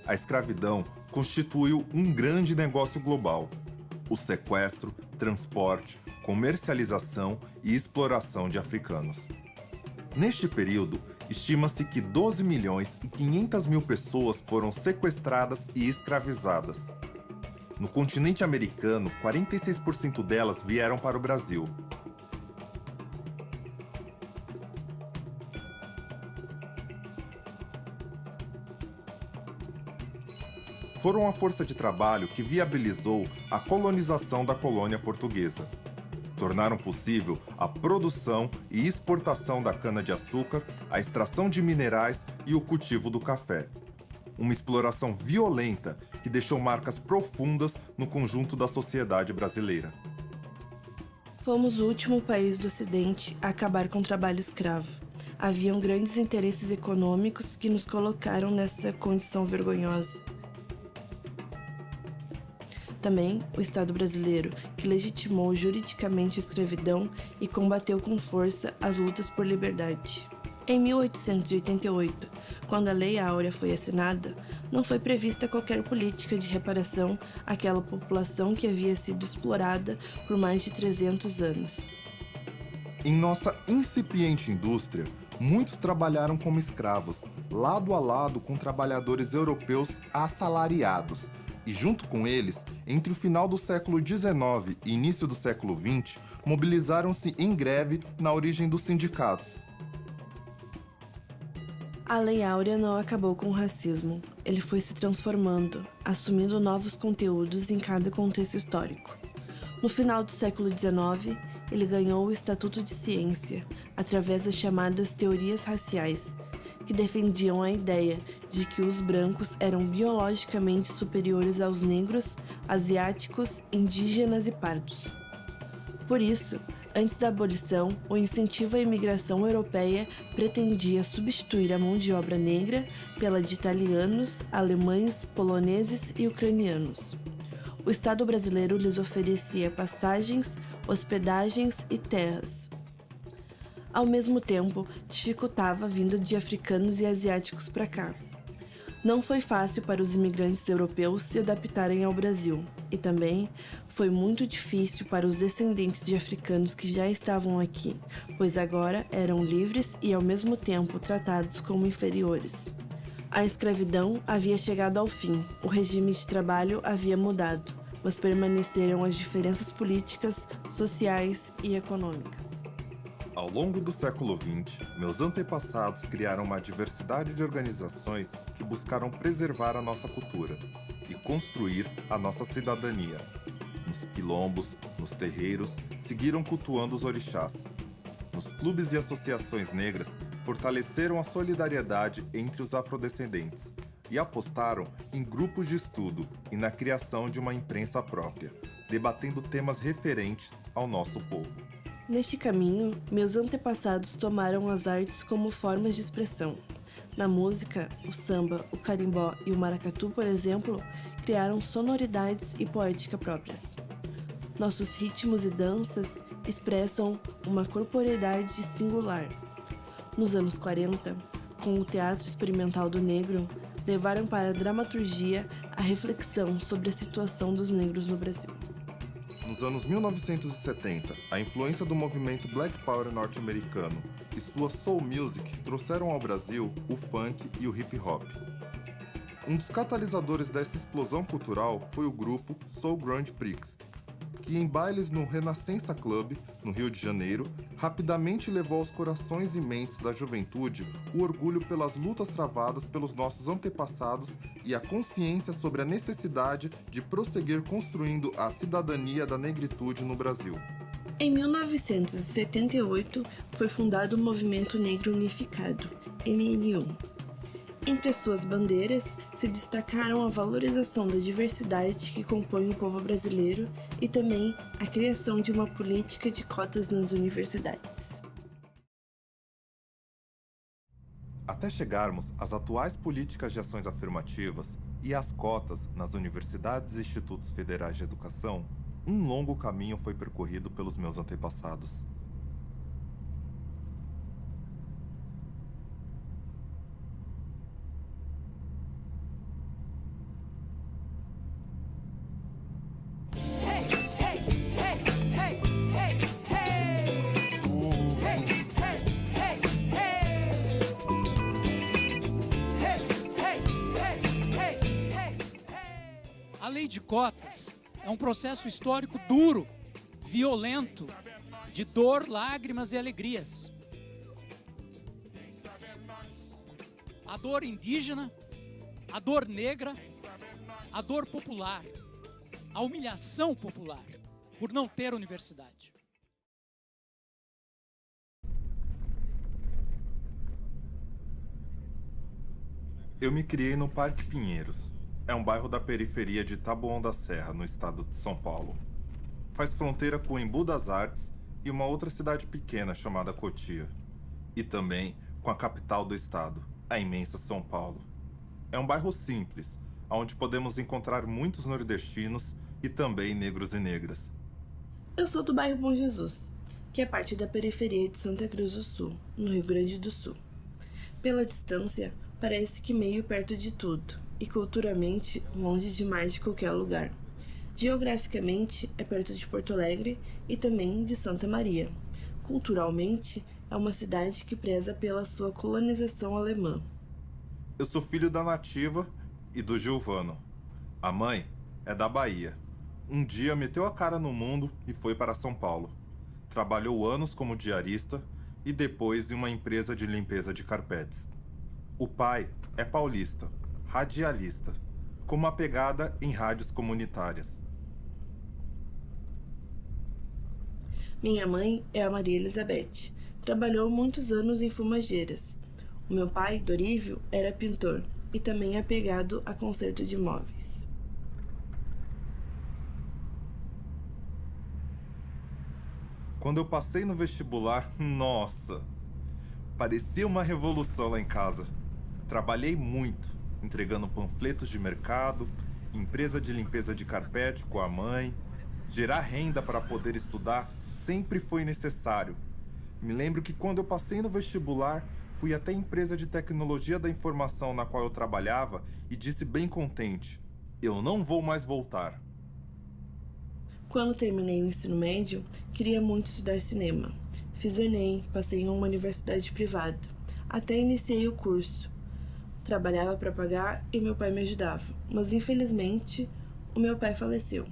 A escravidão constituiu um grande negócio global. O sequestro, transporte, comercialização e exploração de africanos. Neste período, estima-se que 12 milhões e 500 mil pessoas foram sequestradas e escravizadas. No continente americano, 46% delas vieram para o Brasil. Foram a força de trabalho que viabilizou a colonização da colônia portuguesa. Tornaram possível a produção e exportação da cana-de-açúcar, a extração de minerais e o cultivo do café. Uma exploração violenta que deixou marcas profundas no conjunto da sociedade brasileira. Fomos o último país do Ocidente a acabar com o trabalho escravo. Haviam grandes interesses econômicos que nos colocaram nessa condição vergonhosa. Também o Estado brasileiro, que legitimou juridicamente a escravidão e combateu com força as lutas por liberdade. Em 1888, quando a Lei Áurea foi assinada, não foi prevista qualquer política de reparação àquela população que havia sido explorada por mais de 300 anos. Em nossa incipiente indústria, muitos trabalharam como escravos, lado a lado com trabalhadores europeus assalariados, e junto com eles, entre o final do século XIX e início do século XX, mobilizaram-se em greve na origem dos sindicatos. A Lei Áurea não acabou com o racismo. Ele foi se transformando, assumindo novos conteúdos em cada contexto histórico. No final do século XIX, ele ganhou o Estatuto de Ciência, através das chamadas teorias raciais, que defendiam a ideia de que os brancos eram biologicamente superiores aos negros, asiáticos, indígenas e pardos. Por isso, antes da abolição, o incentivo à imigração europeia pretendia substituir a mão de obra negra pela de italianos, alemães, poloneses e ucranianos. O Estado brasileiro lhes oferecia passagens, hospedagens e terras. Ao mesmo tempo, dificultava a vinda de africanos e asiáticos para cá. Não foi fácil para os imigrantes europeus se adaptarem ao Brasil, e também foi muito difícil para os descendentes de africanos que já estavam aqui, pois agora eram livres e ao mesmo tempo tratados como inferiores. A escravidão havia chegado ao fim, o regime de trabalho havia mudado, mas permaneceram as diferenças políticas, sociais e econômicas. Ao longo do século XX, meus antepassados criaram uma diversidade de organizações que buscaram preservar a nossa cultura e construir a nossa cidadania. Nos quilombos, nos terreiros, seguiram cultuando os orixás. Nos clubes e associações negras, fortaleceram a solidariedade entre os afrodescendentes e apostaram em grupos de estudo e na criação de uma imprensa própria, debatendo temas referentes ao nosso povo. Neste caminho, meus antepassados tomaram as artes como formas de expressão. Na música, o samba, o carimbó e o maracatu, por exemplo, criaram sonoridades e poética próprias. Nossos ritmos e danças expressam uma corporeidade singular. Nos anos 40, com o Teatro Experimental do Negro, levaram para a dramaturgia a reflexão sobre a situação dos negros no Brasil. Nos anos 1970, a influência do movimento Black Power norte-americano e sua soul music trouxeram ao Brasil o funk e o hip hop. Um dos catalisadores dessa explosão cultural foi o grupo Soul Grand Prix, que em bailes no Renascença Club, no Rio de Janeiro, rapidamente levou aos corações e mentes da juventude o orgulho pelas lutas travadas pelos nossos antepassados e a consciência sobre a necessidade de prosseguir construindo a cidadania da negritude no Brasil. Em 1978, foi fundado o Movimento Negro Unificado, MNU. Entre as suas bandeiras se destacaram a valorização da diversidade que compõe o povo brasileiro e também a criação de uma política de cotas nas universidades. Até chegarmos às atuais políticas de ações afirmativas e às cotas nas universidades e institutos federais de educação, um longo caminho foi percorrido pelos meus antepassados. de cotas é um processo histórico duro, violento, de dor, lágrimas e alegrias. A dor indígena, a dor negra, a dor popular, a humilhação popular por não ter universidade. Eu me criei no Parque Pinheiros. É um bairro da periferia de Taboão da Serra, no estado de São Paulo. Faz fronteira com o Embu das Artes e uma outra cidade pequena chamada Cotia. E também com a capital do estado, a imensa São Paulo. É um bairro simples, onde podemos encontrar muitos nordestinos e também negros e negras. Eu sou do bairro Bom Jesus, que é parte da periferia de Santa Cruz do Sul, no Rio Grande do Sul. Pela distância, parece que meio perto de tudo, e culturalmente longe demais de qualquer lugar. Geograficamente, é perto de Porto Alegre e também de Santa Maria. Culturalmente, é uma cidade que preza pela sua colonização alemã. Eu sou filho da Nativa e do Gilvano. A mãe é da Bahia. Um dia meteu a cara no mundo e foi para São Paulo. Trabalhou anos como diarista e depois em uma empresa de limpeza de carpetes. O pai é paulista, radialista, com uma pegada em rádios comunitárias. Minha mãe é a Maria Elizabeth. Trabalhou muitos anos em fumageiras. O meu pai, Dorívio, era pintor e também apegado a conserto de móveis. Quando eu passei no vestibular, nossa! Parecia uma revolução lá em casa. Trabalhei muito, entregando panfletos de mercado, empresa de limpeza de carpete com a mãe. Gerar renda para poder estudar sempre foi necessário. Me lembro que quando eu passei no vestibular, fui até a empresa de tecnologia da informação na qual eu trabalhava e disse bem contente: eu não vou mais voltar. Quando terminei o ensino médio, queria muito estudar cinema. Fiz o Enem, passei em uma universidade privada. Até iniciei o curso. Trabalhava para pagar e meu pai me ajudava, mas infelizmente o meu pai faleceu.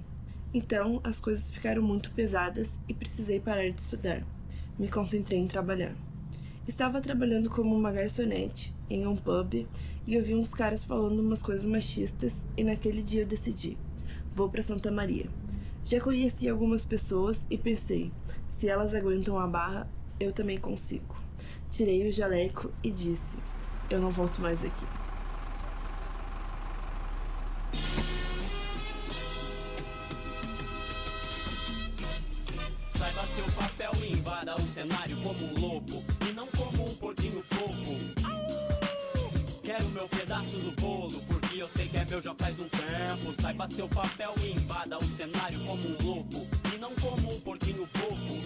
Então as coisas ficaram muito pesadas e precisei parar de estudar. Me concentrei em trabalhar. Estava trabalhando como uma garçonete em um pub e ouvi uns caras falando umas coisas machistas e naquele dia eu decidi, vou para Santa Maria. Já conheci algumas pessoas e pensei, se elas aguentam a barra, eu também consigo. Tirei o jaleco e disse, eu não volto mais aqui. Saiba seu papel e invada o cenário como um lobo e não como um porquinho bobo. Quero meu pedaço do bolo, porque eu sei que é meu já faz um tempo. Saiba seu papel e invada o cenário como um lobo e não como um porquinho bobo.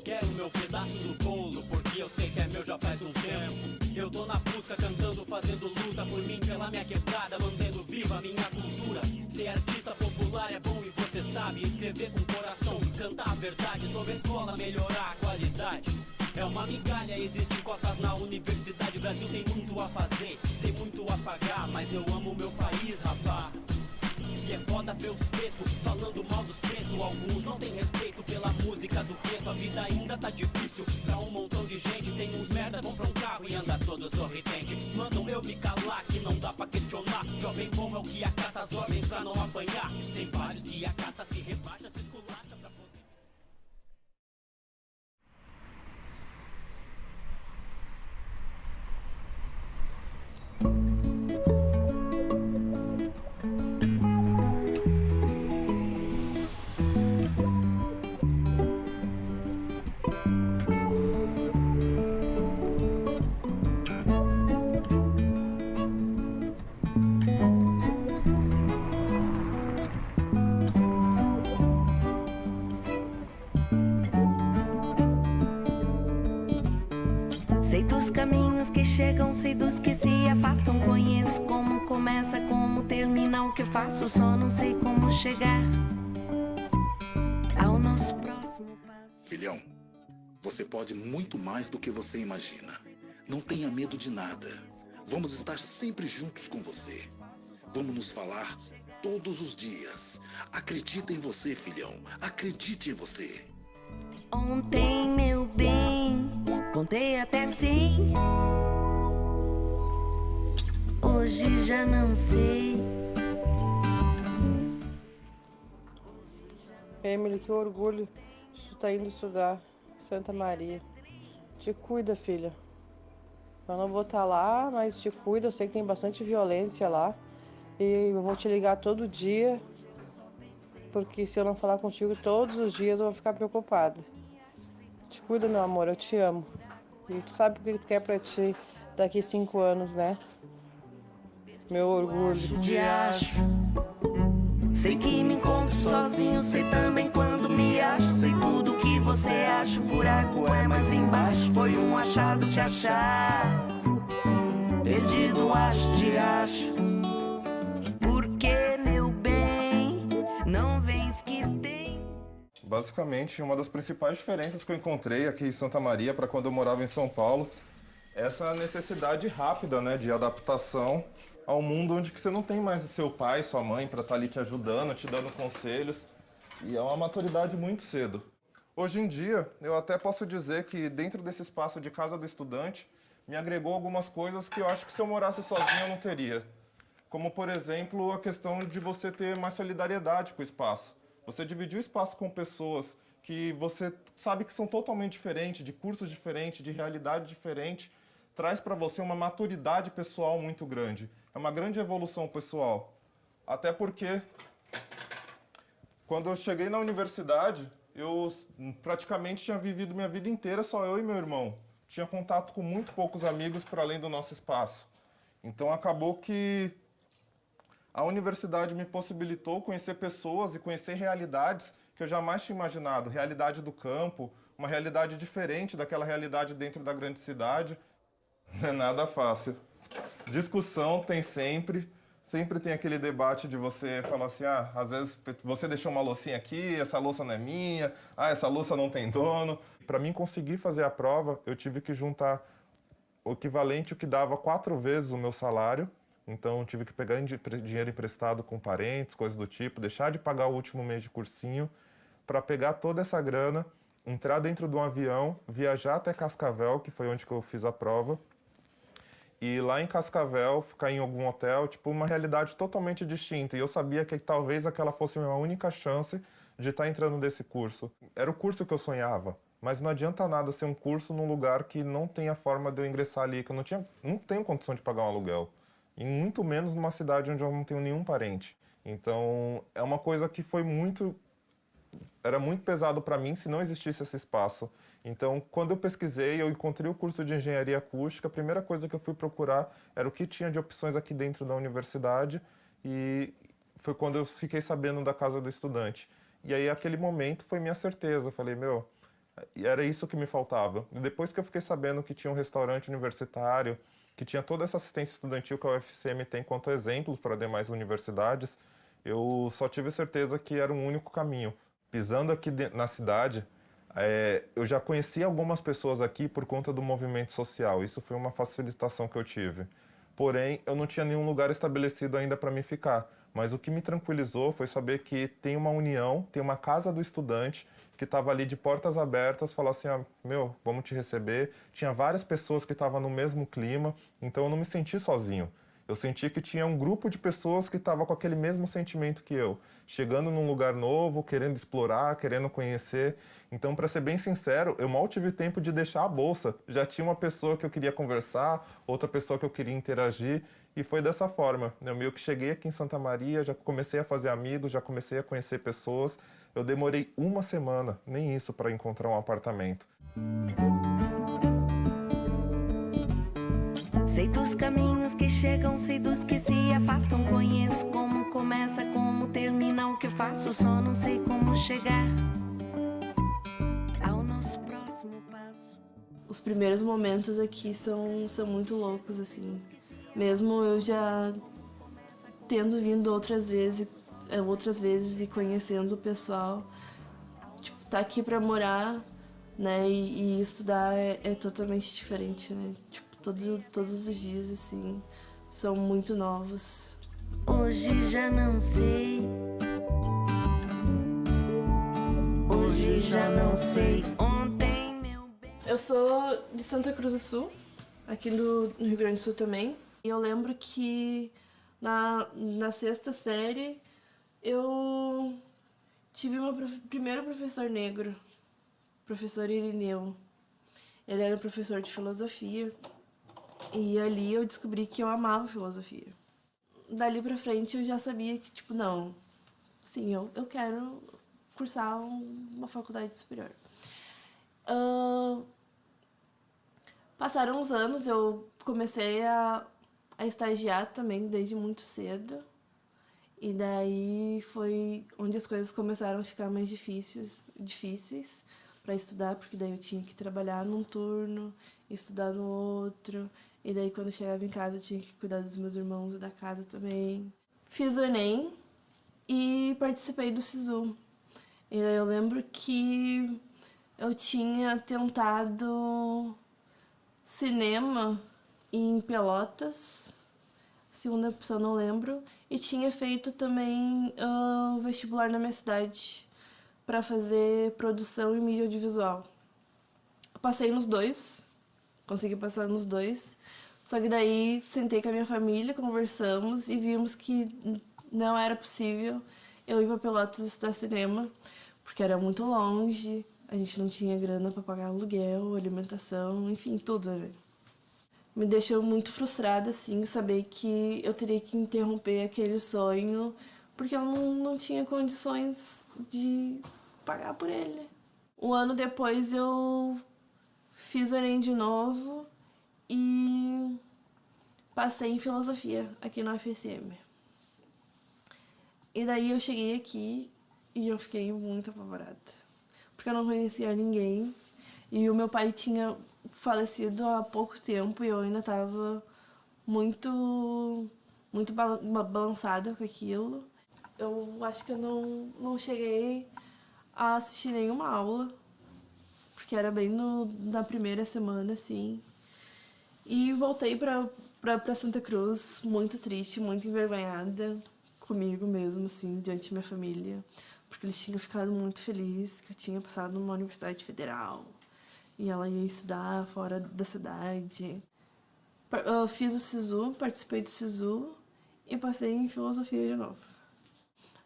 Quero meu pedaço do bolo, porque eu sei que é meu já faz um tempo. Eu tô na busca, cantando, fazendo luta por mim, pela minha quebrada, mantendo viva a minha cultura. Ser artista popular é bom e você sabe, escrever com coração, cantar a verdade sobre a escola, melhorar a qualidade. É uma migalha, existem cotas na universidade. O Brasil tem muito a fazer, tem muito a pagar, mas eu amo meu país, rapá. E é foda ver os pretos falando mal dos pretos. Alguns não tem respeito pela música do gueto. A vida ainda tá difícil pra um montão de gente. Tem uns merda, compra um carro e anda todo sorridente. Mandam eu me calar, que não dá pra questionar. Jovem bom é o que acata as ordens pra não apanhar. Tem vários que acata, se rebaixa, se esculacha pra poder... Sei dos caminhos que chegam, sei dos que se afastam. Conheço como começa, como termina o que faço. Só não sei como chegar ao nosso próximo passo. Filhão, você pode muito mais do que você imagina. Não tenha medo de nada. Vamos estar sempre juntos com você. Vamos nos falar todos os dias. Acredita em você, filhão. Acredite em você. Ontem, meu bem, contei até 100. Hoje já não sei. Emily, que orgulho de tu tá indo estudar Santa Maria. Te cuida, filha. Eu não vou estar lá, mas te cuida. Eu sei que tem bastante violência lá. E eu vou te ligar todo dia, porque se eu não falar contigo todos os dias, eu vou ficar preocupada. Te cuida, meu amor, eu te amo. E tu sabe o que tu quer pra ti daqui 5 anos, né? Meu orgulho. De acho. Sei que me encontro sozinho, sei também quando me acho. Sei tudo que você acha, o buraco é mais embaixo. Foi um achado te achar. Perdido acho, te acho. Porque, meu bem, não vens que tem. Basicamente, uma das principais diferenças que eu encontrei aqui em Santa Maria para quando eu morava em São Paulo é essa necessidade rápida, né, de adaptação ao mundo onde que você não tem mais o seu pai, sua mãe para estar ali te ajudando, te dando conselhos. E é uma maturidade muito cedo. Hoje em dia, eu até posso dizer que dentro desse espaço de casa do estudante, me agregou algumas coisas que eu acho que se eu morasse sozinho eu não teria. Como, por exemplo, a questão de você ter mais solidariedade com o espaço. Você dividir o espaço com pessoas que você sabe que são totalmente diferentes, de cursos diferentes, de realidade diferente, traz para você uma maturidade pessoal muito grande. É uma grande evolução pessoal. Até porque, quando eu cheguei na universidade, eu praticamente tinha vivido minha vida inteira só eu e meu irmão. Tinha contato com muito poucos amigos para além do nosso espaço. Então acabou que a universidade me possibilitou conhecer pessoas e conhecer realidades que eu jamais tinha imaginado. Realidade do campo, uma realidade diferente daquela realidade dentro da grande cidade. Não é nada fácil. Discussão tem sempre tem aquele debate de você falar assim, às vezes você deixou uma loucinha aqui, essa louça não é minha, essa louça não tem dono. Para mim conseguir fazer a prova, eu tive que juntar o equivalente ao que dava 4 vezes o meu salário. Então, eu tive que pegar dinheiro emprestado com parentes, coisas do tipo, deixar de pagar o último mês de cursinho, para pegar toda essa grana, entrar dentro de um avião, viajar até Cascavel, que foi onde que eu fiz a prova, e lá em Cascavel, ficar em algum hotel, tipo, uma realidade totalmente distinta. E eu sabia que talvez aquela fosse a minha única chance de estar entrando nesse curso. Era o curso que eu sonhava, mas não adianta nada ser um curso num lugar que não tem a forma de eu ingressar ali, que eu não tenho condição de pagar um aluguel. E muito menos numa cidade onde eu não tenho nenhum parente. Então, é uma coisa que era muito pesado para mim se não existisse esse espaço. Então, quando eu pesquisei, eu encontrei o curso de engenharia acústica, a primeira coisa que eu fui procurar era o que tinha de opções aqui dentro da universidade, e foi quando eu fiquei sabendo da Casa do Estudante. E aí, aquele momento, foi minha certeza. Eu falei, era isso que me faltava. E depois que eu fiquei sabendo que tinha um restaurante universitário, que tinha toda essa assistência estudantil que a UFCM tem quanto exemplo para demais universidades, eu só tive certeza que era um único caminho. Pisando aqui na cidade, eu já conheci algumas pessoas aqui por conta do movimento social. Isso foi uma facilitação que eu tive. Porém, eu não tinha nenhum lugar estabelecido ainda para me ficar. Mas o que me tranquilizou foi saber que tem uma união, tem uma casa do estudante que estava ali de portas abertas, falou assim, vamos te receber. Tinha várias pessoas que estavam no mesmo clima, então eu não me senti sozinho. Eu senti que tinha um grupo de pessoas que estava com aquele mesmo sentimento que eu, chegando num lugar novo, querendo explorar, querendo conhecer. Então, para ser bem sincero, eu mal tive tempo de deixar a bolsa. Já tinha uma pessoa que eu queria conversar, outra pessoa que eu queria interagir, e foi dessa forma. Eu meio que cheguei aqui em Santa Maria, já comecei a fazer amigos, já comecei a conhecer pessoas. Eu demorei 1 semana, nem isso, para encontrar um apartamento. Sei dos caminhos que chegam, sei dos que se afastam. Conheço como começa, como termina. O que faço, só não sei como chegar ao nosso próximo passo. Os primeiros momentos aqui são muito loucos, assim. Mesmo eu já tendo vindo outras vezes e conhecendo o pessoal, tipo, tá aqui pra morar, né, e estudar é totalmente diferente, né, tipo, todos os dias, assim, são muito novos. Hoje já não sei. Hoje já não sei. Ontem meu bem. Eu sou de Santa Cruz do Sul, aqui no Rio Grande do Sul também. E eu lembro que na 6ª série eu tive meu primeiro professor negro, professor Irineu. Ele era professor de filosofia e ali eu descobri que eu amava filosofia. Dali pra frente eu já sabia que, tipo, não, sim, eu quero cursar uma faculdade superior. Passaram uns anos, eu comecei a estagiar também desde muito cedo. E daí foi onde as coisas começaram a ficar mais difíceis para estudar, porque daí eu tinha que trabalhar num turno, estudar no outro. E daí quando eu chegava em casa eu tinha que cuidar dos meus irmãos e da casa também. Fiz o Enem e participei do SISU. E daí eu lembro que eu tinha tentado cinema em Pelotas, segunda opção não lembro, e tinha feito também o vestibular na minha cidade para fazer produção e mídia audiovisual. Passei nos dois, consegui passar nos dois, só que daí sentei com a minha família, conversamos e vimos que não era possível eu ir para Pelotas estudar cinema, porque era muito longe, a gente não tinha grana para pagar aluguel, alimentação, enfim, tudo, né? Me deixou muito frustrada, assim, saber que eu teria que interromper aquele sonho, porque eu não tinha condições de pagar por ele. Um ano depois eu fiz o Enem de novo e passei em filosofia aqui no UFSM. E daí eu cheguei aqui e eu fiquei muito apavorada, porque eu não conhecia ninguém e o meu pai tinha falecido há pouco tempo e eu ainda estava muito balançada com aquilo. Eu acho que eu não cheguei a assistir nenhuma aula, porque era bem na primeira semana, assim. E voltei pra Santa Cruz muito triste, muito envergonhada comigo mesmo, assim, diante da minha família, porque eles tinham ficado muito felizes que eu tinha passado numa universidade federal e ela ia estudar fora da cidade. Eu fiz o SISU, participei do SISU e passei em filosofia de novo.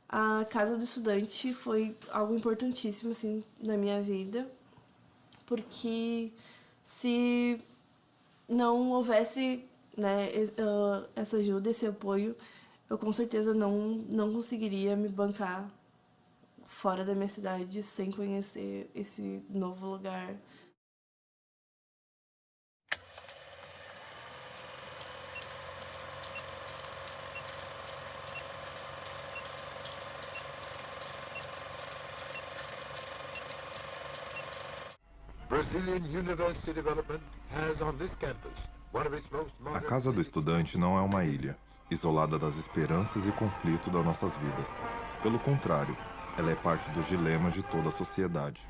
A Casa do Estudante foi algo importantíssimo, assim, na minha vida, porque se não houvesse, né, essa ajuda, esse apoio, eu com certeza não conseguiria me bancar fora da minha cidade sem conhecer esse novo lugar. A Casa do Estudante não é uma ilha, isolada das esperanças e conflitos das nossas vidas. Pelo contrário, ela é parte dos dilemas de toda a sociedade.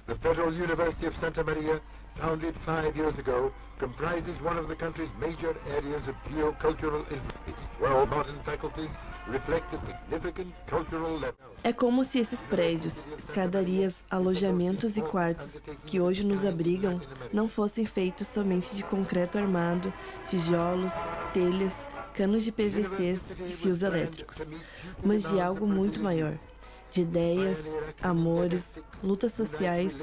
The Federal University of Santa Maria, founded 5 years ago, comprises one of the country's major areas of geocultural influence, where all modern faculties reflect a significant cultural level. É como se esses prédios, escadarias, alojamentos e quartos que hoje nos abrigam não fossem feitos somente de concreto armado, tijolos, telhas, canos de PVCs e fios elétricos, mas de algo muito maior, de ideias, amores, lutas sociais,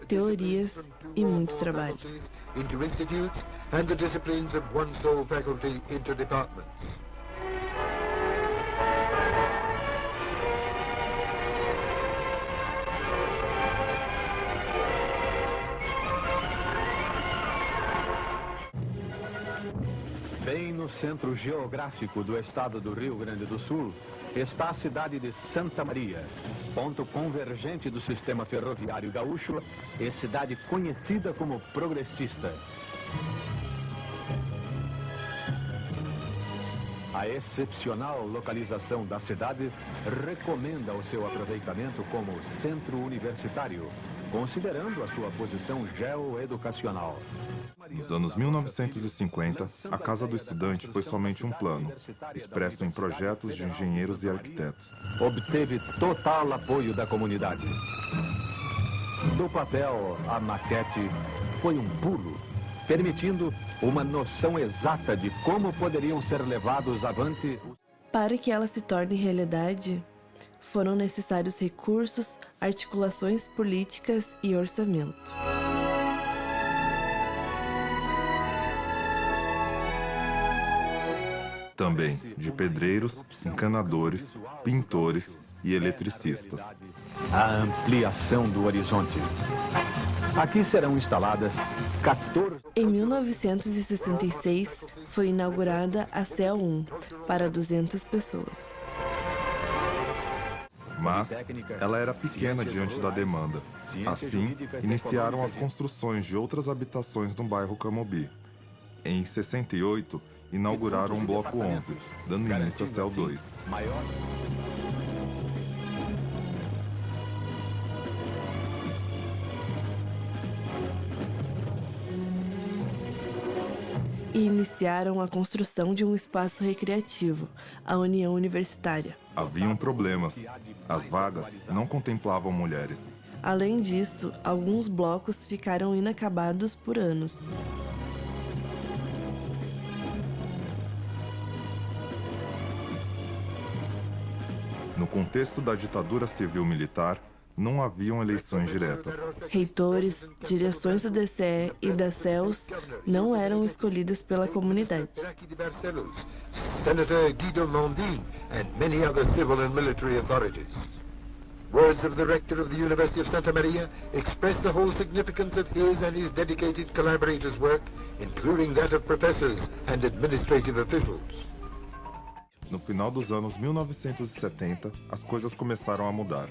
teorias e muito trabalho. Into institutes and the disciplines of one sole faculty into departments. Bem no centro geográfico do estado do Rio Grande do Sul está a cidade de Santa Maria, ponto convergente do sistema ferroviário gaúcho e cidade conhecida como progressista. A A excepcional localização da cidade recomenda o seu aproveitamento como centro universitário, considerando a sua posição geoeducacional. Nos anos 1950, a Casa do Estudante foi somente um plano, expresso em projetos de engenheiros e arquitetos. Obteve total apoio da comunidade. Do papel à maquete foi um pulo, permitindo uma noção exata de como poderiam ser levados avante. Para que ela se torne realidade, foram necessários recursos, articulações políticas e orçamento. Também de pedreiros, encanadores, pintores e eletricistas. A ampliação do horizonte. Aqui serão instaladas 14... Em 1966, foi inaugurada a CEL 1, para 200 pessoas. Mas ela era pequena diante da demanda. Assim, iniciaram as construções de outras habitações no bairro Camobi. Em 68, inauguraram o Bloco 11, dando início à CEL 2. E iniciaram a construção de um espaço recreativo, a União Universitária. Haviam problemas. As vagas não contemplavam mulheres. Além disso, alguns blocos ficaram inacabados por anos. No contexto da ditadura civil-militar, não haviam eleições diretas. Reitores, direções do DCE e das CELs não eram escolhidas pela comunidade. Senator Guido Mondin and many other civil and military authorities. Words of the rector of the University of Santa Maria express the whole significance of his and his dedicated collaborators' work, including that of professors and administrative officials. No final dos anos 1970, as coisas começaram a mudar.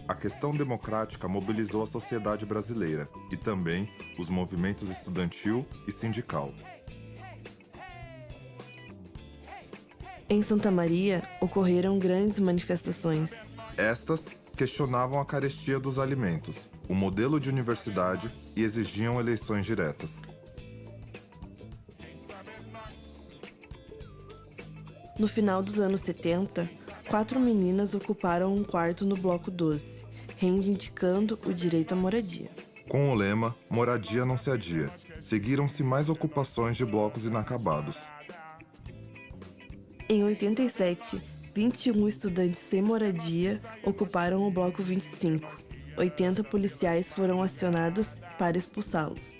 A questão democrática mobilizou a sociedade brasileira e também os movimentos estudantil e sindical. Em Santa Maria, ocorreram grandes manifestações. Estas questionavam a carestia dos alimentos, o modelo de universidade e exigiam eleições diretas. No final dos anos 70, 4 meninas ocuparam um quarto no Bloco 12, reivindicando o direito à moradia. Com o lema "Moradia não se adia", seguiram-se mais ocupações de blocos inacabados. Em 87, 21 estudantes sem moradia ocuparam o Bloco 25. 80 policiais foram acionados para expulsá-los.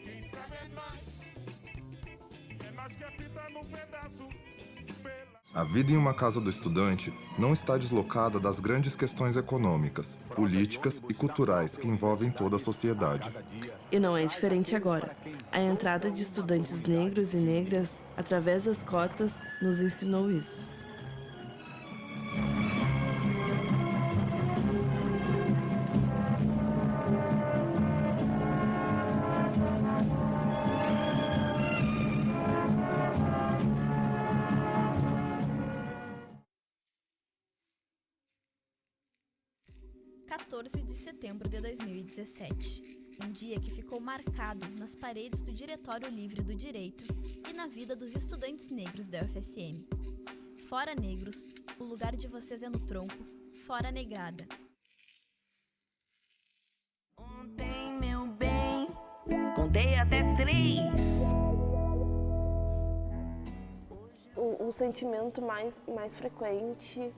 A vida em uma casa do estudante não está deslocada das grandes questões econômicas, políticas e culturais que envolvem toda a sociedade. E não é diferente agora. A entrada de estudantes negros e negras, através das cotas, nos ensinou isso. De setembro de 2017, um dia que ficou marcado nas paredes do Diretório Livre do Direito e na vida dos estudantes negros da UFSM. Fora negros, o lugar de vocês é no tronco, fora negrada. Ontem, meu bem, contei até 3. O sentimento mais frequente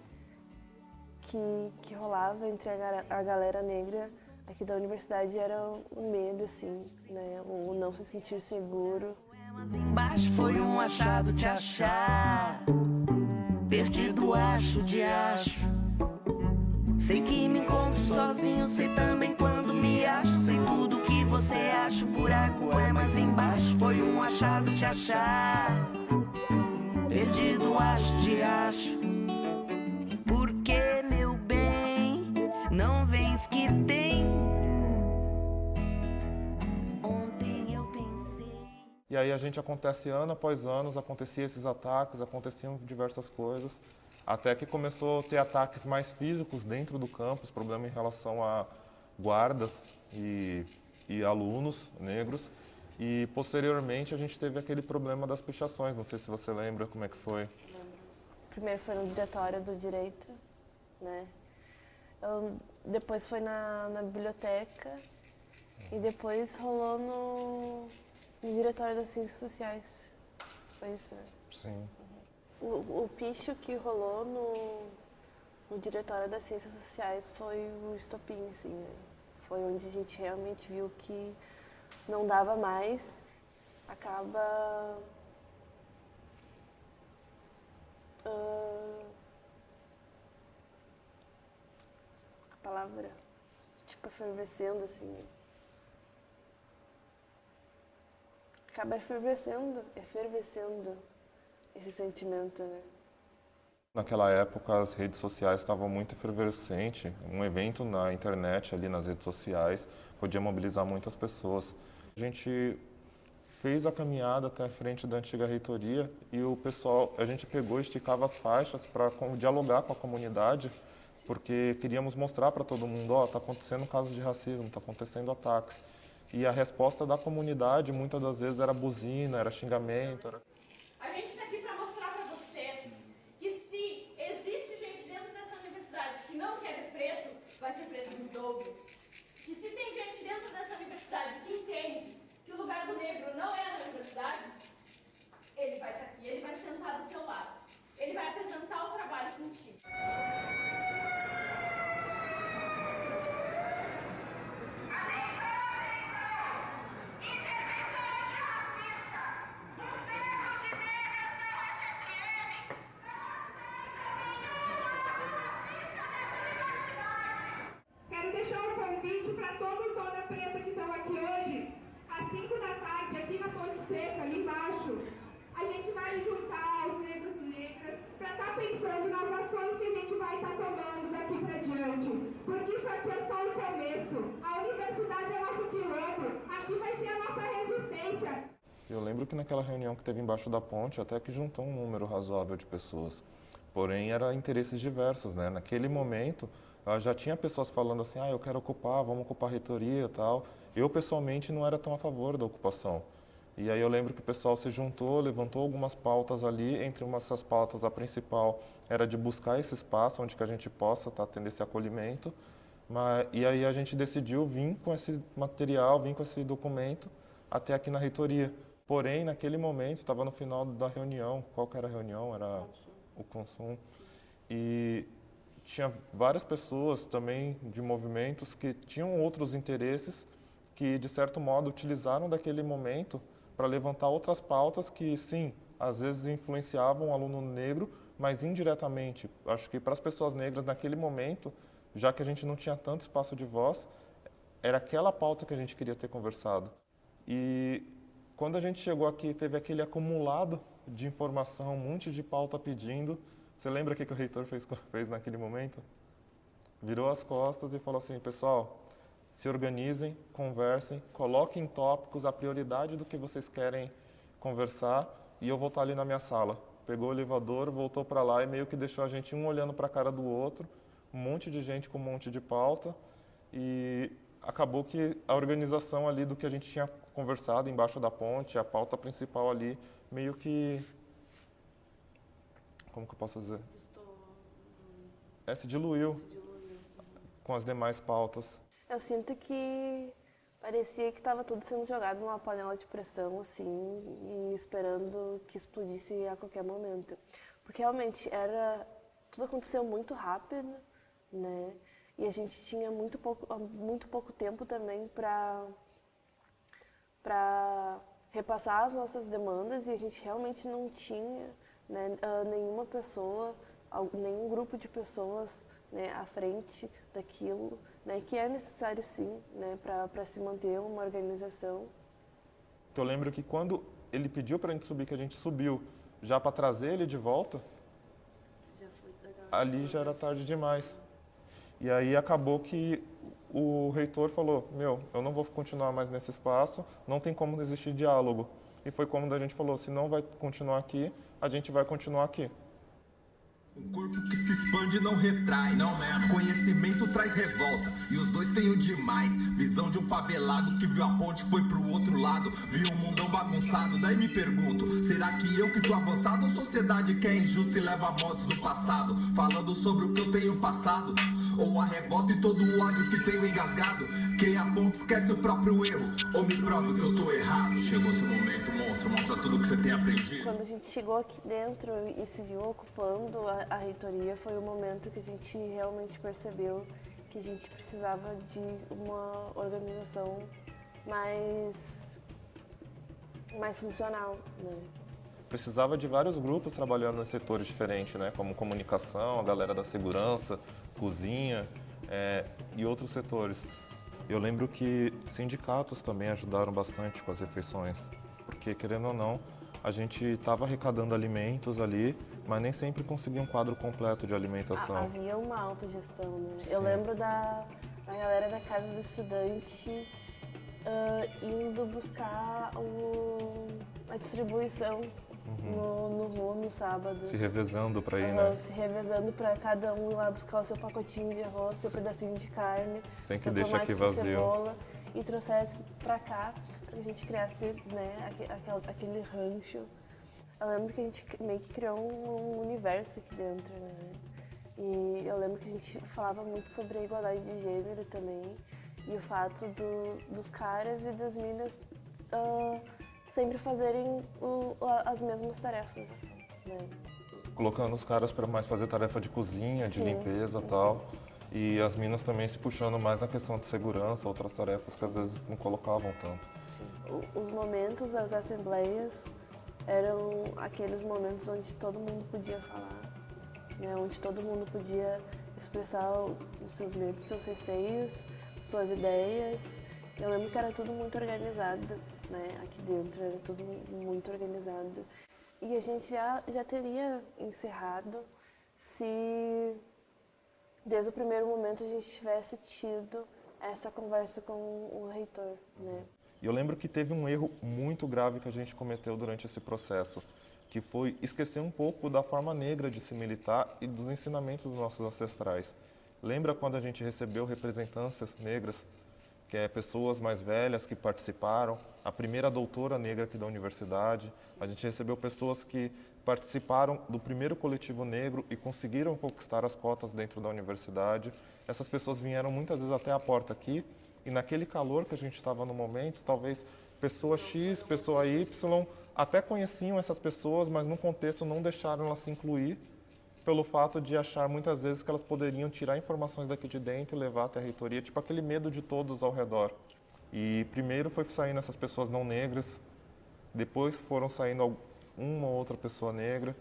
que rolava entre a galera negra aqui da universidade era o medo, assim, né? O não se sentir seguro. Mas embaixo foi um achado te achar, perdido acho de acho. Sei que me encontro sozinho, sei também quando me acho. Sei tudo que você acha, o buraco é mais embaixo. Foi um achado te achar, perdido acho de acho. Porque, meu bem, não vês que tem. Ontem eu pensei. E aí a gente acontece ano após ano, acontecia esses ataques, aconteciam diversas coisas, até que começou a ter ataques mais físicos dentro do campus, problema em relação a guardas e alunos negros. E posteriormente a gente teve aquele problema das pichações, não sei se você lembra como é que foi. Primeiro foi no diretório do direito, né? Depois foi na biblioteca e depois rolou no diretório das ciências sociais. Foi isso, né? Sim. O picho que rolou no diretório das ciências sociais foi o estopim, assim, né? Foi onde a gente realmente viu que não dava mais. Acaba a palavra, tipo, efervescendo, assim. Acaba efervescendo esse sentimento, né? Naquela época as redes sociais estavam muito efervescentes, um evento na internet, ali nas redes sociais, podia mobilizar muitas pessoas. A gente fez a caminhada até a frente da antiga reitoria e o pessoal, a gente pegou e esticava as faixas para dialogar com a comunidade, porque queríamos mostrar para todo mundo, ó, está acontecendo casos de racismo, está acontecendo ataques. E a resposta da comunidade, muitas das vezes, era buzina, era xingamento. A gente está aqui para mostrar para vocês que se existe gente dentro dessa universidade que não quer ver preto, vai ter preto no dobro. Que se tem gente dentro dessa universidade que entende que o lugar do negro não é na universidade, ele vai estar aqui, ele vai sentar do teu lado. Ele vai apresentar o trabalho contigo. Quero deixar um convite para todo e toda preta que estão aqui hoje, às 5 da tarde, aqui na Ponte Seca, ali embaixo. A gente vai juntar os negros e negras para estar pensando nas ações que a gente vai estar tomando daqui para diante. Porque isso aqui é só o começo. A universidade é nosso quilombo. Aqui vai ser a nossa resistência. Eu lembro que naquela reunião que teve embaixo da ponte, até que juntou um número razoável de pessoas. Porém, eram interesses diversos, né? Naquele momento, já tinha pessoas falando assim, eu quero ocupar, vamos ocupar a reitoria e tal. Eu, pessoalmente, não era tão a favor da ocupação. E aí eu lembro que o pessoal se juntou, levantou algumas pautas ali, entre dessas pautas, a principal era de buscar esse espaço onde que a gente possa estar tendo esse acolhimento. E aí a gente decidiu vir com esse material, vir com esse documento até aqui na reitoria. Porém, naquele momento, estava no final da reunião, qual que era a reunião? Era o consumo. E tinha várias pessoas também de movimentos que tinham outros interesses que, de certo modo, utilizaram daquele momento para levantar outras pautas que, sim, às vezes influenciavam o aluno negro, mas indiretamente. Acho que para as pessoas negras, naquele momento, já que a gente não tinha tanto espaço de voz, era aquela pauta que a gente queria ter conversado. E quando a gente chegou aqui, teve aquele acumulado de informação, um monte de pauta pedindo. Você lembra o que o reitor fez naquele momento? Virou as costas e falou assim, pessoal, se organizem, conversem, coloquem tópicos, a prioridade do que vocês querem conversar e eu vou estar ali na minha sala. Pegou o elevador, voltou para lá e meio que deixou a gente um olhando para a cara do outro, um monte de gente com um monte de pauta e acabou que a organização ali do que a gente tinha conversado embaixo da ponte, a pauta principal ali, meio que... Como que eu posso dizer? Se diluiu com as demais pautas. Eu sinto que parecia que estava tudo sendo jogado numa panela de pressão, assim, e esperando que explodisse a qualquer momento. Porque realmente tudo aconteceu muito rápido, né? E a gente tinha muito pouco tempo também para repassar as nossas demandas e a gente realmente não tinha, né, nenhuma pessoa, nenhum grupo de pessoas, né, à frente daquilo, né, que é necessário sim, né, para se manter uma organização. Eu lembro que quando ele pediu para a gente subir, que a gente subiu já para trazer ele de volta, ali já era tarde demais. E aí acabou que o reitor falou, eu não vou continuar mais nesse espaço, não tem como existir diálogo. E foi como a gente falou, se não vai continuar aqui, a gente vai continuar aqui. Um corpo que se expande não retrai, não mesmo. Conhecimento traz revolta, e os dois têm o demais. Visão de um favelado que viu a ponte, foi pro outro lado. Viu um mundão bagunçado, daí me pergunto: será que eu que tô avançado ou sociedade que é injusta e leva modos do passado? Falando sobre o que eu tenho passado, ou a revolta e todo o ódio que tenho engasgado. Quem aponta esquece o próprio erro, ou me prova que eu tô errado. Chegou seu momento, monstro, mostra tudo que você tem aprendido. Quando a gente chegou aqui dentro e se viu ocupando a reitoria, foi o momento que a gente realmente percebeu que a gente precisava de uma organização mais funcional, né? Precisava de vários grupos trabalhando em setores diferentes, né? Como comunicação, a galera da segurança, cozinha e outros setores. Eu lembro que sindicatos também ajudaram bastante com as refeições, porque, querendo ou não, a gente estava arrecadando alimentos ali, mas nem sempre conseguia um quadro completo de alimentação. Havia uma autogestão, né? Sim. Eu lembro da galera da Casa do Estudante indo buscar a distribuição no sábado. Se revezando para ir, né? Se revezando para cada um ir lá buscar o seu pacotinho de arroz, seu pedacinho de carne, sem que seu deixe tomate, aqui vazio, cebola, e trouxesse para cá, para que a gente criasse, né, aquele rancho. Eu lembro que a gente meio que criou um universo aqui dentro, né? E eu lembro que a gente falava muito sobre a igualdade de gênero também, e o fato dos caras e das minas sempre fazerem as mesmas tarefas, né? Colocando os caras para mais fazer tarefa de cozinha, de limpeza e tal. E as minas também se puxando mais na questão de segurança, outras tarefas que às vezes não colocavam tanto. Os momentos das assembleias eram aqueles momentos onde todo mundo podia falar, né? Onde todo mundo podia expressar os seus medos, seus receios, suas ideias. Eu lembro que era tudo muito organizado, né? Aqui dentro era tudo muito organizado. E a gente já teria encerrado se desde o primeiro momento a gente tivesse tido essa conversa com o reitor, né? E eu lembro que teve um erro muito grave que a gente cometeu durante esse processo, que foi esquecer um pouco da forma negra de se militar e dos ensinamentos dos nossos ancestrais. Lembra quando a gente recebeu representantes negras, que é pessoas mais velhas que participaram, a primeira doutora negra aqui da universidade, a gente recebeu pessoas que participaram do primeiro coletivo negro e conseguiram conquistar as cotas dentro da universidade. Essas pessoas vieram muitas vezes até a porta aqui, e naquele calor que a gente estava no momento, talvez pessoa X, pessoa Y, até conheciam essas pessoas, mas no contexto não deixaram elas se incluir, pelo fato de achar muitas vezes que elas poderiam tirar informações daqui de dentro e levar até a reitoria, tipo aquele medo de todos ao redor. E primeiro foi saindo essas pessoas não negras, depois foram saindo uma ou outra pessoa negra,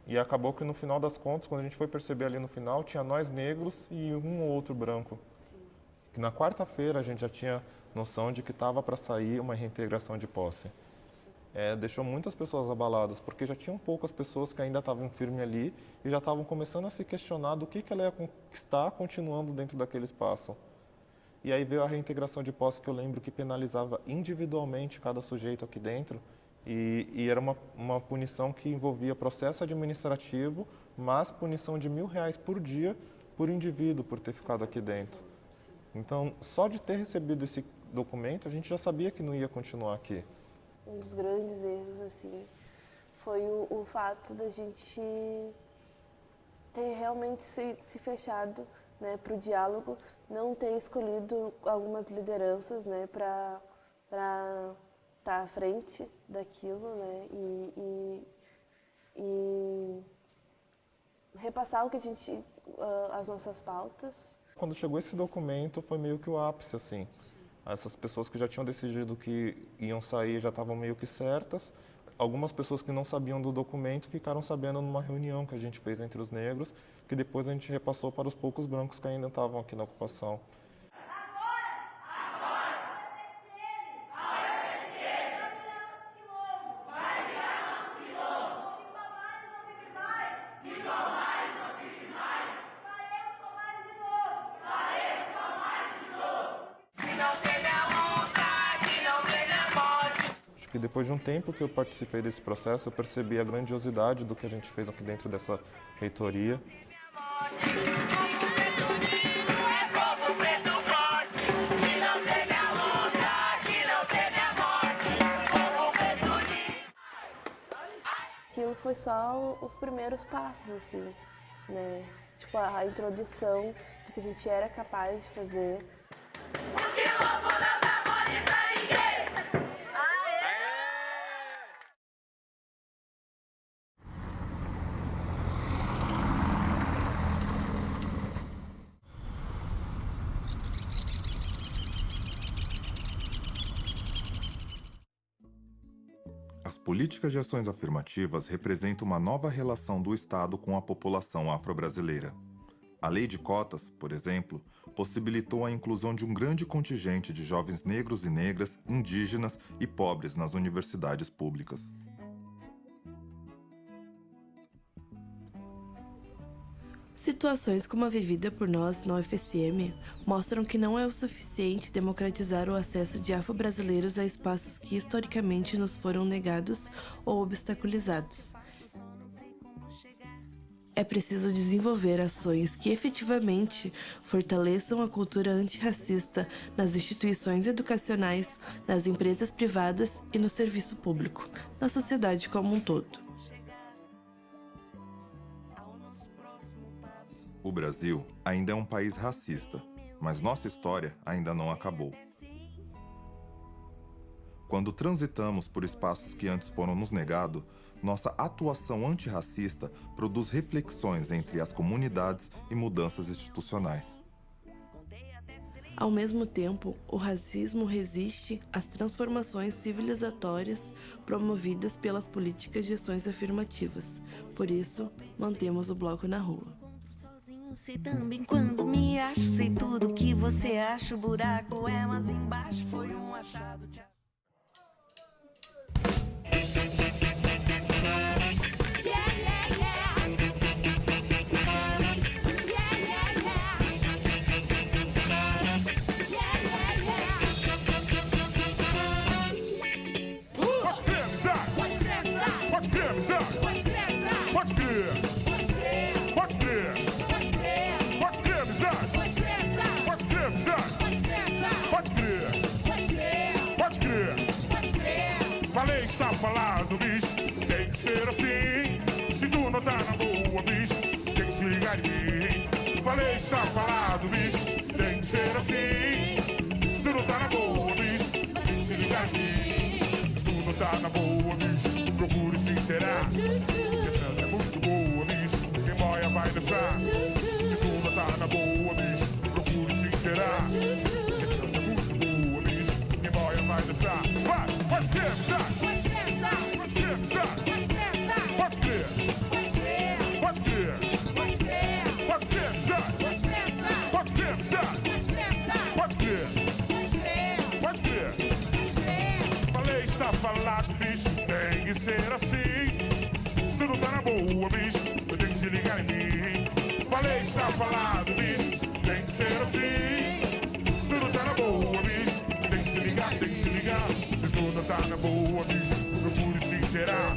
e acabou que no final das contas, quando a gente foi perceber ali no final, tinha nós negros e um ou outro branco. Que na quarta-feira a gente já tinha noção de que estava para sair uma reintegração de posse. Deixou muitas pessoas abaladas, porque já tinham poucas pessoas que ainda estavam firmes ali e já estavam começando a se questionar do que ela ia conquistar continuando dentro daquele espaço. E aí veio a reintegração de posse, que eu lembro que penalizava individualmente cada sujeito aqui dentro, e era uma punição que envolvia processo administrativo, mas punição de R$1.000 por dia por indivíduo por ter ficado aqui dentro. Então, só de ter recebido esse documento, a gente já sabia que não ia continuar aqui. Um dos grandes erros, assim, foi o fato da gente ter realmente se fechado, né, para o diálogo, não ter escolhido algumas lideranças, né, para estar à frente daquilo, né, e repassar o que a gente, as nossas pautas. Quando chegou esse documento, foi meio que o ápice, assim. Essas pessoas que já tinham decidido que iam sair já estavam meio que certas. Algumas pessoas que não sabiam do documento ficaram sabendo numa reunião que a gente fez entre os negros, que depois a gente repassou para os poucos brancos que ainda estavam aqui na ocupação. Acho que depois de um tempo que eu participei desse processo, eu percebi a grandiosidade do que a gente fez aqui dentro dessa reitoria. Aquilo foi só os primeiros passos, assim, né? Tipo, a introdução do que a gente era capaz de fazer. As políticas de ações afirmativas representam uma nova relação do Estado com a população afro-brasileira. A Lei de Cotas, por exemplo, possibilitou a inclusão de um grande contingente de jovens negros e negras, indígenas e pobres nas universidades públicas. Situações como a vivida por nós na UFSM mostram que não é o suficiente democratizar o acesso de afro-brasileiros a espaços que historicamente nos foram negados ou obstaculizados. É preciso desenvolver ações que efetivamente fortaleçam a cultura antirracista nas instituições educacionais, nas empresas privadas e no serviço público, na sociedade como um todo. O Brasil ainda é um país racista, mas nossa história ainda não acabou. Quando transitamos por espaços que antes foram nos negados, nossa atuação antirracista produz reflexões entre as comunidades e mudanças institucionais. Ao mesmo tempo, o racismo resiste às transformações civilizatórias promovidas pelas políticas de ações afirmativas. Por isso, mantemos o bloco na rua. Sei também quando me acho, sei tudo que você acha, o buraco é mais embaixo, foi um achado. Pode crer, amizade! Pode crer, amizade! Pode crer, amizade! Pode crer, amizade! Pode crer! Pode crer! Pode crer, amizade! Pode crer, amizade! Pode crer, amizade! Pode crer! Pode crer! Pode crer! Falei, está falado, bicho. Tem que ser assim. Se tu não tá na boa, bicho, tem que se ligar em mim. Falei, está falado, bicho. Tem que ser assim. Se tu não tá na boa, bicho, tem que se ligar em mim. Se tu não tá na boa, bicho, procure se inteirar. Porque a trans é muito boa, bicho. Quem boia vai dançar. Se tu não tá na boa, bicho, procure se inteirar. Porque a trans é muito boa, bicho. Quem boia vai dançar. Vai, pode crer, amizade. Pode crer, amizade. Pode crer, amizade. Pode crer. Pode crer. Pode crer, amizade. Pode crer, amizade. Pode crer. Pode crer. Falei, está falado, bicho. Tem que ser assim. Se tu não tá na boa, bicho, tem que se ligar em mim. Falei, está falado, bicho. Tem que ser assim. Se tu não tá na boa, bicho, tem que se ligar, tem que se ligar. Se tu não tá na boa, bicho, procure se inteirar.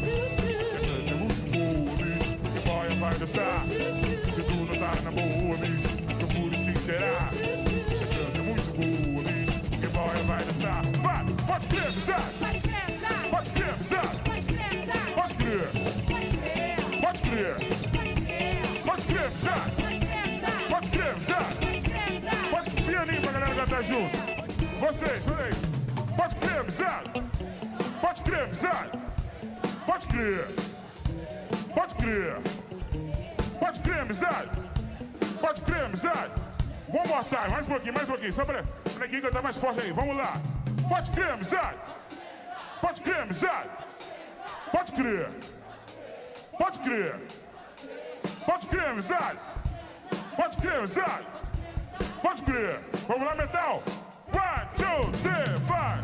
É muito boa, bicho, que boia vai dançar. Se tu não tá na boa, bicho, procure se inteirar. É muito boa, bicho, que boia vai dançar. Vai, pode crer, amizade. Pode crer, amizade. Pode crer. Pode crer. Pode crer, amizade. Pode crer, amizade. Pode crer, pianinho pra galera cantar junto. Vocês, peraí. Pode crer, amizade. Pode crer, amizade. Pode crer. Pode crer. Pode crer, amizade. Pode crer, amizade. One more time, mais um pouquinho. Só pra quem cantar mais forte aí. Vamos lá. Pode crer, amizade. Pode crer, amizade. Pode crer. Pode crer. Pode crer, amizade. Pode crer, amizade. Pode crer. Vamos lá, metal. 1, 2, 3, vai.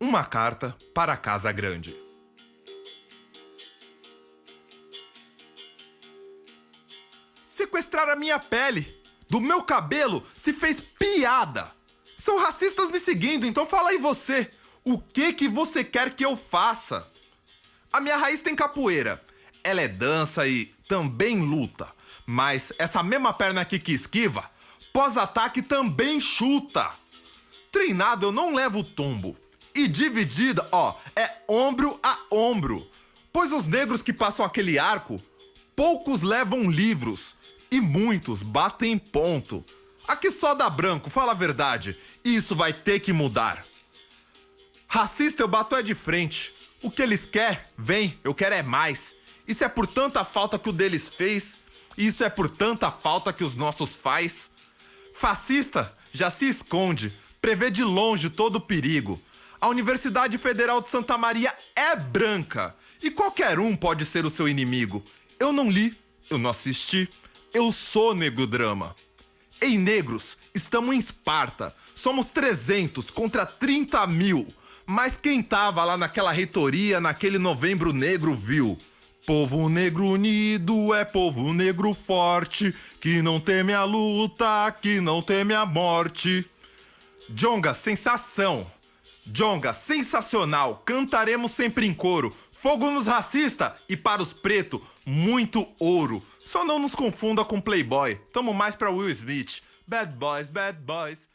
Uma carta para a Casa Grande. Sequestrar a minha pele, do meu cabelo, se fez piada. São racistas me seguindo, então fala aí você. O que você quer que eu faça? A minha raiz tem capoeira. Ela é dança e também luta. Mas essa mesma perna aqui que esquiva, pós-ataque também chuta. Treinado eu não levo tombo. E dividida, é ombro a ombro. Pois os negros que passam aquele arco, poucos levam livros e muitos batem ponto. Aqui só dá branco, fala a verdade. E isso vai ter que mudar. Racista eu bato é de frente. O que eles querem, vem, eu quero é mais. Isso é por tanta falta que o deles fez. Isso é por tanta falta que os nossos faz. Fascista já se esconde, prevê de longe todo o perigo. A Universidade Federal de Santa Maria é branca. E qualquer um pode ser o seu inimigo. Eu não li, eu não assisti. Eu sou Negro Drama. Ei, negros, estamos em Esparta. Somos 300 contra 30 mil. Mas quem tava lá naquela reitoria, naquele novembro negro, viu? Povo negro unido é povo negro forte, que não teme a luta, que não teme a morte. Djonga, sensação. Djonga, sensacional. Cantaremos sempre em coro. Fogo nos racistas e para os pretos, muito ouro. Só não nos confunda com Playboy. Tamo mais pra Will Smith. Bad boys, bad boys.